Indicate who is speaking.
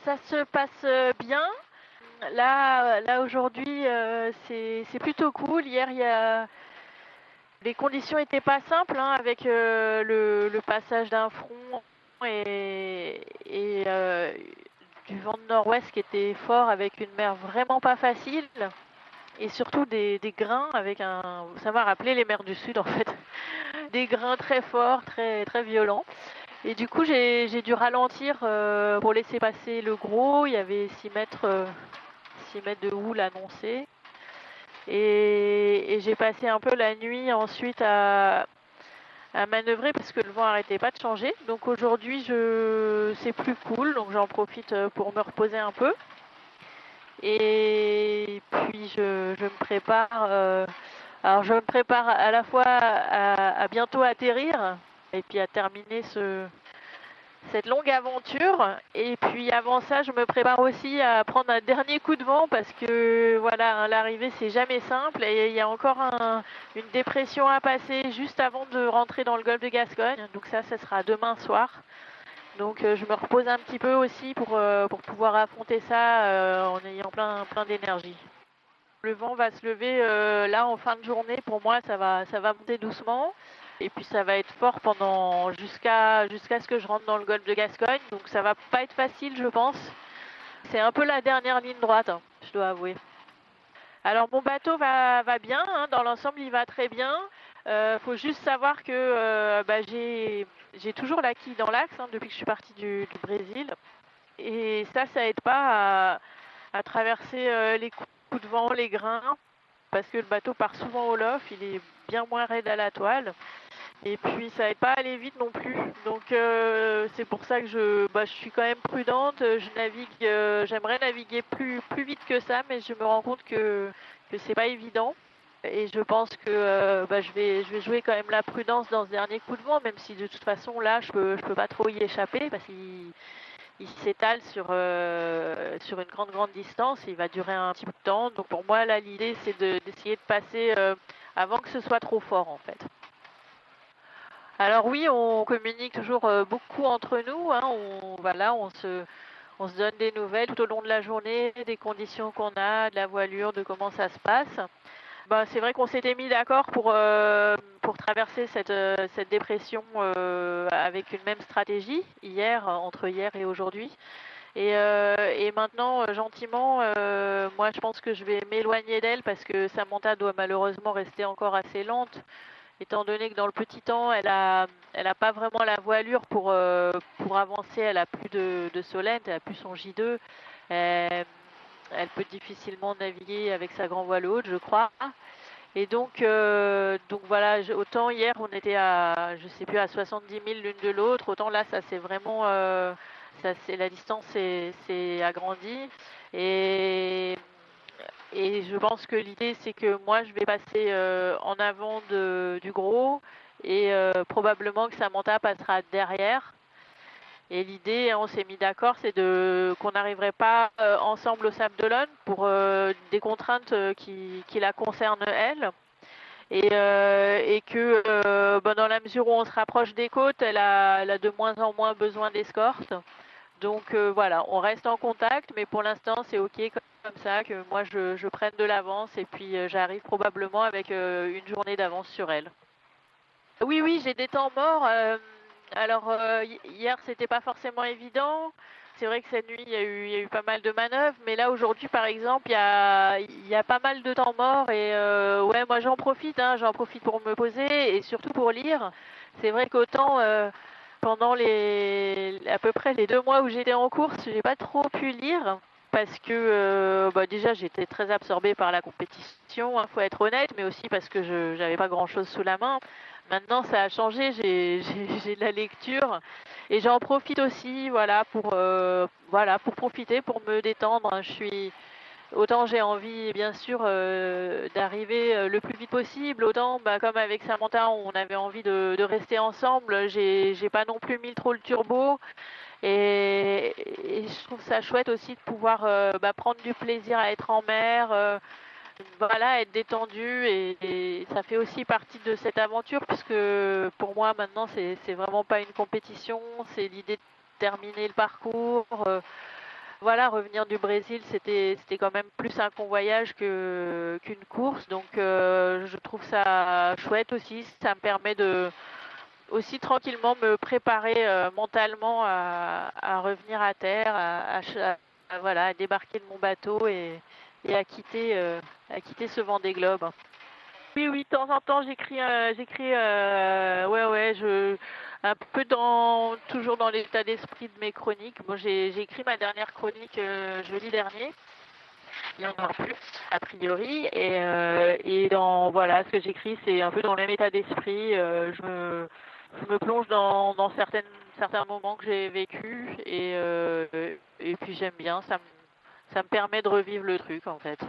Speaker 1: Ça se passe bien. Là aujourd'hui, c'est plutôt cool. Hier, les conditions n'étaient pas simples, hein, avec le passage d'un front et du vent de nord-ouest qui était fort, avec une mer vraiment pas facile. Et surtout des grains avec ça m'a rappelé les mers du Sud en fait. Des grains très forts, très, très violents. Et du coup, j'ai dû ralentir pour laisser passer le gros. Il y avait 6 mètres de houle annoncée. Et j'ai passé un peu la nuit ensuite à manœuvrer parce que le vent n'arrêtait pas de changer. Donc aujourd'hui, c'est plus cool, donc j'en profite pour me reposer un peu. Et puis je me prépare. Alors je me prépare à la fois à bientôt atterrir et puis à terminer cette longue aventure. Et puis avant ça, je me prépare aussi à prendre un dernier coup de vent parce que voilà, l'arrivée c'est jamais simple et il y a encore une dépression à passer juste avant de rentrer dans le golfe de Gascogne. Donc ça sera demain soir. Donc je me repose un petit peu aussi pour pouvoir affronter ça en ayant plein d'énergie. Le vent va se lever là en fin de journée. Pour moi, ça va monter doucement. Et puis ça va être fort jusqu'à ce que je rentre dans le golfe de Gascogne. Donc ça va pas être facile, je pense. C'est un peu la dernière ligne droite, hein, je dois avouer. Alors mon bateau va bien, hein, dans l'ensemble il va très bien. Faut juste savoir que j'ai toujours la quille dans l'axe, hein, depuis que je suis partie du Brésil. Et ça aide pas à traverser les coups de vent, les grains, parce que le bateau part souvent au lof, il est bien moins raide à la toile. Et puis ça aide pas à aller vite non plus. Donc c'est pour ça que je suis quand même prudente. J'aimerais naviguer plus vite que ça, mais je me rends compte que c'est pas évident. Et je pense que je vais jouer quand même la prudence dans ce dernier coup de vent, même si de toute façon là je peux pas trop y échapper parce qu'il s'étale sur une grande distance. Il va durer un petit bout de temps. Donc pour moi là l'idée c'est d'essayer de passer avant que ce soit trop fort en fait. Alors oui, on communique toujours beaucoup entre nous, hein. On se donne des nouvelles tout au long de la journée, des conditions qu'on a, de la voilure, de comment ça se passe. C'est vrai qu'on s'était mis d'accord pour traverser cette dépression avec une même stratégie entre hier et aujourd'hui. Et maintenant, gentiment, moi je pense que je vais m'éloigner d'elle parce que Samantha doit malheureusement rester encore assez lente, étant donné que dans le petit temps, elle a pas vraiment la voilure pour avancer. Elle a plus de solène, elle a plus son J2. Elle peut difficilement naviguer avec sa grand voile haute, je crois. Et donc voilà, autant hier on était à, je sais plus, à 70 000 l'une de l'autre, autant là ça c'est vraiment, la distance s'est agrandie. Et je pense que l'idée c'est que moi je vais passer en avant du gros et probablement que Samantha passera derrière. Et l'idée, on s'est mis d'accord, c'est qu'on n'arriverait pas ensemble au Sable d'Olonne pour des contraintes qui la concernent elle. Et que dans la mesure où on se rapproche des côtes, elle a de moins en moins besoin d'escorte. Donc voilà, on reste en contact, mais pour l'instant c'est ok comme ça, que moi je prenne de l'avance et puis j'arrive probablement avec une journée d'avance sur elle. Oui, j'ai des temps morts. Alors hier c'était pas forcément évident. C'est vrai que cette nuit il y a eu pas mal de manœuvres, mais là aujourd'hui par exemple il y a pas mal de temps morts et ouais, moi j'en profite, hein, j'en profite pour me poser et surtout pour lire. C'est vrai qu'autant pendant à peu près les 2 mois où j'étais en course, j'ai pas trop pu lire parce que déjà j'étais très absorbée par la compétition, hein, faut être honnête, mais aussi parce que je n'avais pas grand chose sous la main. Maintenant ça a changé, j'ai de la lecture et j'en profite aussi, voilà, pour profiter, pour me détendre. Autant j'ai envie bien sûr d'arriver le plus vite possible, autant comme avec Samantha on avait envie de rester ensemble, j'ai pas non plus mis trop le turbo et je trouve ça chouette aussi de pouvoir prendre du plaisir à être en mer, voilà, être détendu et ça fait aussi partie de cette aventure puisque pour moi maintenant c'est vraiment pas une compétition, c'est l'idée de terminer le parcours. voilà, revenir du Brésil, c'était quand même plus un convoyage qu'une course. Donc je trouve ça chouette aussi. Ça me permet de aussi tranquillement me préparer mentalement à revenir à terre, voilà, à débarquer de mon bateau et à quitter ce Vendée Globe. Oui, oui, de temps en temps, ouais, un peu toujours dans l'état d'esprit de mes chroniques. Bon, j'ai écrit ma dernière chronique jeudi dernier. Il y en aura plus, a priori. Et voilà, ce que j'écris, c'est un peu dans le même état d'esprit. Je me plonge dans certains moments que j'ai vécus et puis j'aime bien. Ça me permet de revivre le truc, en fait.